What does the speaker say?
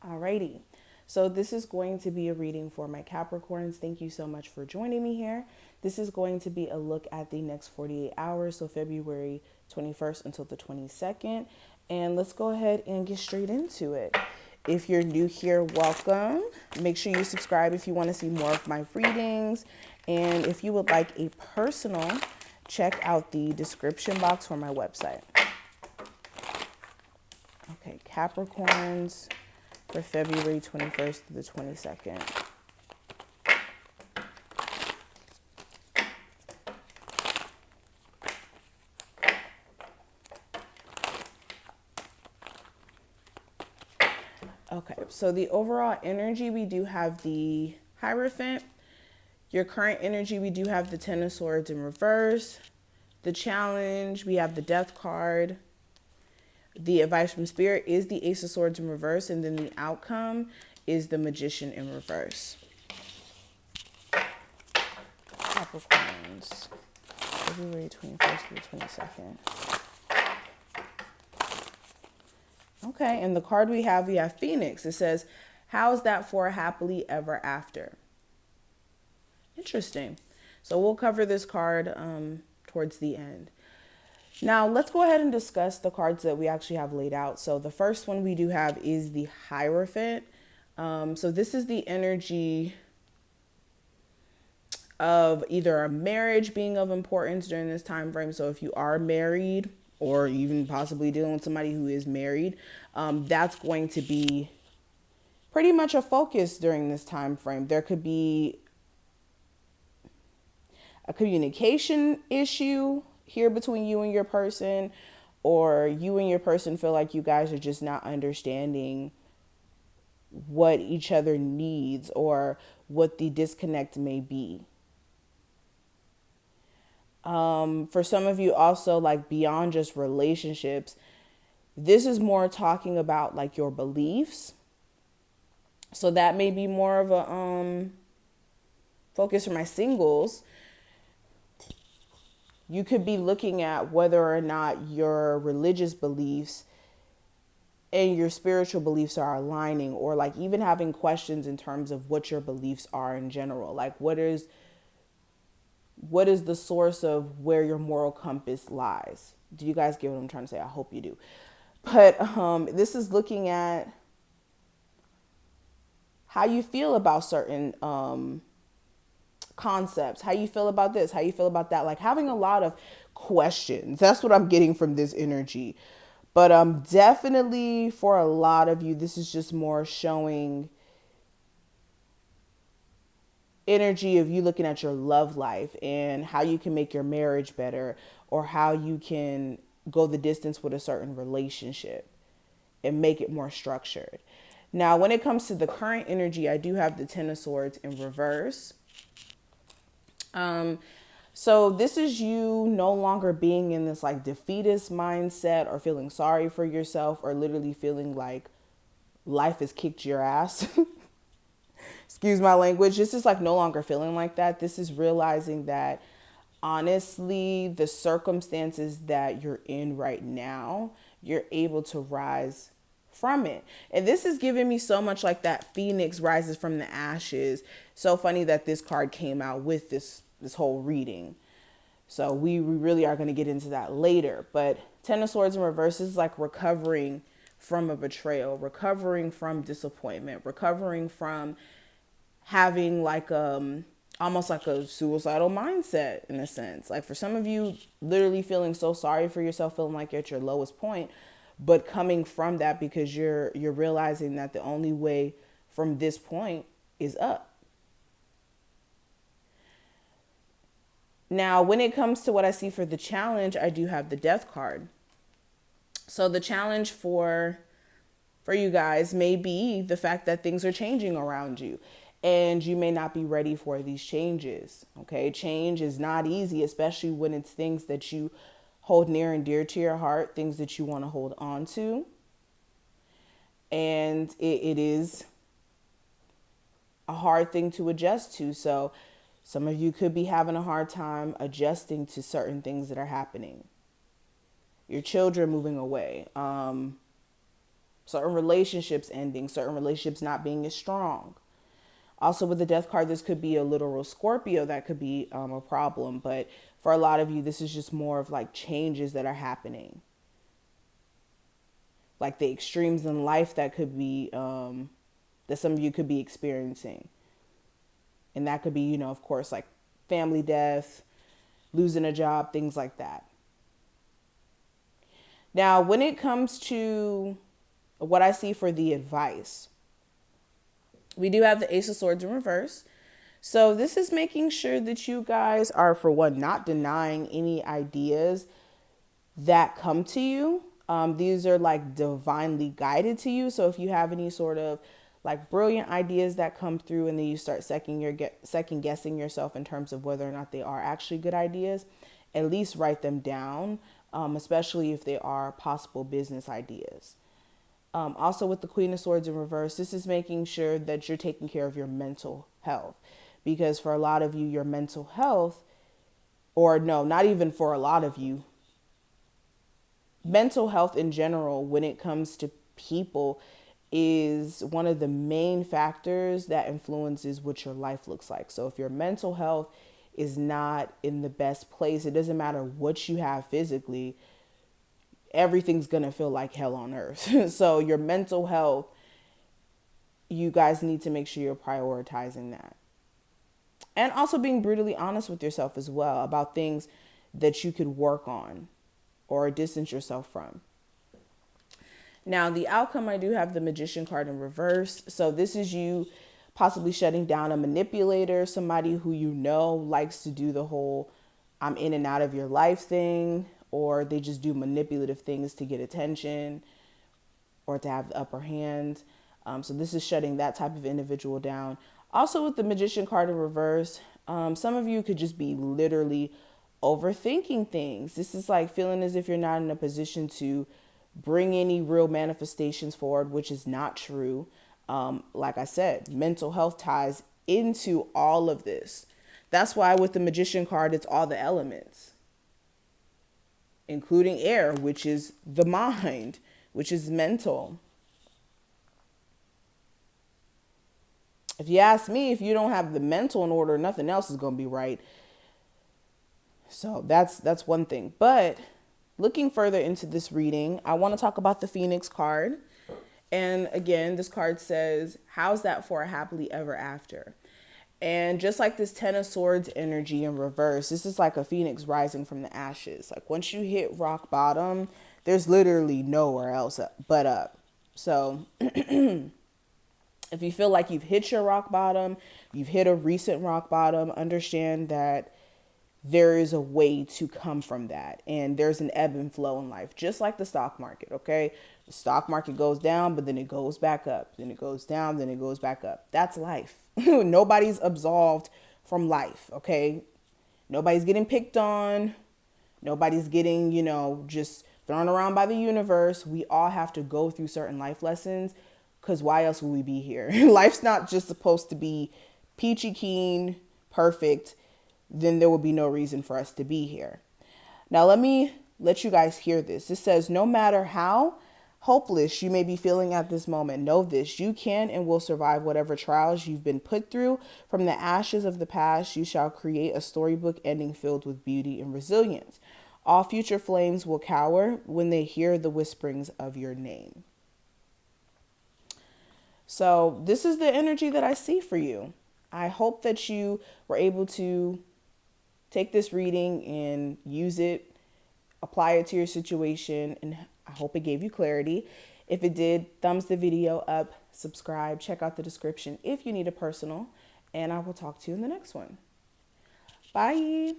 Alrighty. So this is going to be a reading for my Capricorns. Thank you so much for joining me here. This is going to be a look at the next 48 hours, so February 21st until the 22nd. And let's go ahead and get straight into it. If you're new here, welcome. Make sure you subscribe if you want to see more of my readings. And if you would like a personal, check out the description box for my website. Okay, Capricorns for February 21st to the 22nd. Okay, so the overall energy, we do have the Hierophant. Your current energy, we do have the Ten of Swords in reverse. The challenge, we have the Death card. The advice from Spirit is the Ace of Swords in reverse, and then the outcome is the Magician in reverse. Capricorns, February 21st to the 22nd. Okay, and the card we have Phoenix. It says, how's that for a happily ever after? Interesting. So we'll cover this card towards the end. Now, let's go ahead and discuss the cards that we actually have laid out. So the first one we do have is the Hierophant. So this is the energy of either a marriage being of importance during this time frame. So if you are married or even possibly dealing with somebody who is married, that's going to be pretty much a focus during this time frame. There could be a communication issue here between you and your person, or you and your person feel like you guys are just not understanding what each other needs or what the disconnect may be. For some of you also, like beyond just relationships, this is more talking about like your beliefs. So that may be more of a focus for my singles. You could be looking at whether or not your religious beliefs and your spiritual beliefs are aligning, or like even having questions in terms of what your beliefs are in general. Like what is the source of where your moral compass lies? Do you guys get what I'm trying to say? I hope you do. But this is looking at how you feel about certain concepts, how you feel about this, how you feel about that, like having a lot of questions. That's what I'm getting from this energy. But definitely for a lot of you, this is just more showing energy of you looking at your love life and how you can make your marriage better, or how you can go the distance with a certain relationship and make it more structured. Now, when it comes to the current energy, I do have the Ten of Swords in reverse. So this is you no longer being in this like defeatist mindset or feeling sorry for yourself or literally feeling like life has kicked your ass. Excuse my language. This is like no longer feeling like that. This is realizing that honestly, the circumstances that you're in right now, you're able to rise from it. And this is giving me so much like that Phoenix rises from the ashes. So funny that this card came out with this whole reading. So we really are going to get into that later. But Ten of Swords in reverse is like recovering from a betrayal, recovering from disappointment, recovering from having like almost like a suicidal mindset in a sense. Like for some of you, literally feeling so sorry for yourself, feeling like you're at your lowest point, but coming from that because you're realizing that the only way from this point is up. Now, when it comes to what I see for the challenge, I do have the Death card. So the challenge for you guys may be the fact that things are changing around you and you may not be ready for these changes. Okay, change is not easy, especially when it's things that you hold near and dear to your heart, things that you want to hold on to. And it is a hard thing to adjust to. So some of you could be having a hard time adjusting to certain things that are happening. Your children moving away. certain relationships ending, certain relationships not being as strong. Also, with the death card, this could be a literal Scorpio that could be a problem. But for a lot of you, this is just more of like changes that are happening. Like the extremes in life that could be, that some of you could be experiencing. And that could be, you know, of course, like family death, losing a job, things like that. Now, when it comes to what I see for the advice, we do have the Ace of Swords in reverse. So this is making sure that you guys are, for one, not denying any ideas that come to you. These are like divinely guided to you. So if you have any sort of like brilliant ideas that come through and then you start second guessing yourself in terms of whether or not they are actually good ideas, at least write them down, especially if they are possible business ideas. Also with the Queen of Swords in reverse, this is making sure that you're taking care of your mental health. Because for a lot of you, your mental health, or no, not even for a lot of you, mental health in general, when it comes to people, is one of the main factors that influences what your life looks like. So if your mental health is not in the best place, it doesn't matter what you have physically, everything's going to feel like hell on earth. So your mental health, you guys need to make sure you're prioritizing that. And also being brutally honest with yourself as well about things that you could work on or distance yourself from. Now, the outcome, I do have the Magician card in reverse. So this is you possibly shutting down a manipulator, somebody who you know likes to do the whole I'm in and out of your life thing, or they just do manipulative things to get attention or to have the upper hand. So this is shutting that type of individual down. Also with the Magician card in reverse, some of you could just be literally overthinking things. This is like feeling as if you're not in a position to bring any real manifestations forward, which is not true. Like I said, mental health ties into all of this. That's why with the Magician card, it's all the elements, including air, which is the mind, which is mental. If you ask me, if you don't have the mental in order, nothing else is going to be right. So that's one thing. But looking further into this reading, I want to talk about the Phoenix card. And again, this card says, how's that for a happily ever after? And just like this Ten of Swords energy in reverse, this is like a phoenix rising from the ashes. Like once you hit rock bottom, there's literally nowhere else but up. So if you feel like you've hit your rock bottom, you've hit a recent rock bottom, understand that there is a way to come from that. And there's an ebb and flow in life, just like the stock market, okay? The stock market goes down, but then it goes back up. Then it goes down, then it goes back up. That's life. Nobody's absolved from life, okay? Nobody's getting picked on. Nobody's getting, just thrown around by the universe. We all have to go through certain life lessons, because why else would we be here? Life's not just supposed to be peachy keen, perfect. Then there will be no reason for us to be here. Now, let me let you guys hear this. It says, no matter how hopeless you may be feeling at this moment, know this: you can and will survive whatever trials you've been put through. From the ashes of the past, you shall create a storybook ending filled with beauty and resilience. All future flames will cower when they hear the whisperings of your name. So this is the energy that I see for you. I hope that you were able to take this reading and use it, apply it to your situation, and I hope it gave you clarity. If it did, thumbs the video up, subscribe, check out the description if you need a personal, and I will talk to you in the next one. Bye.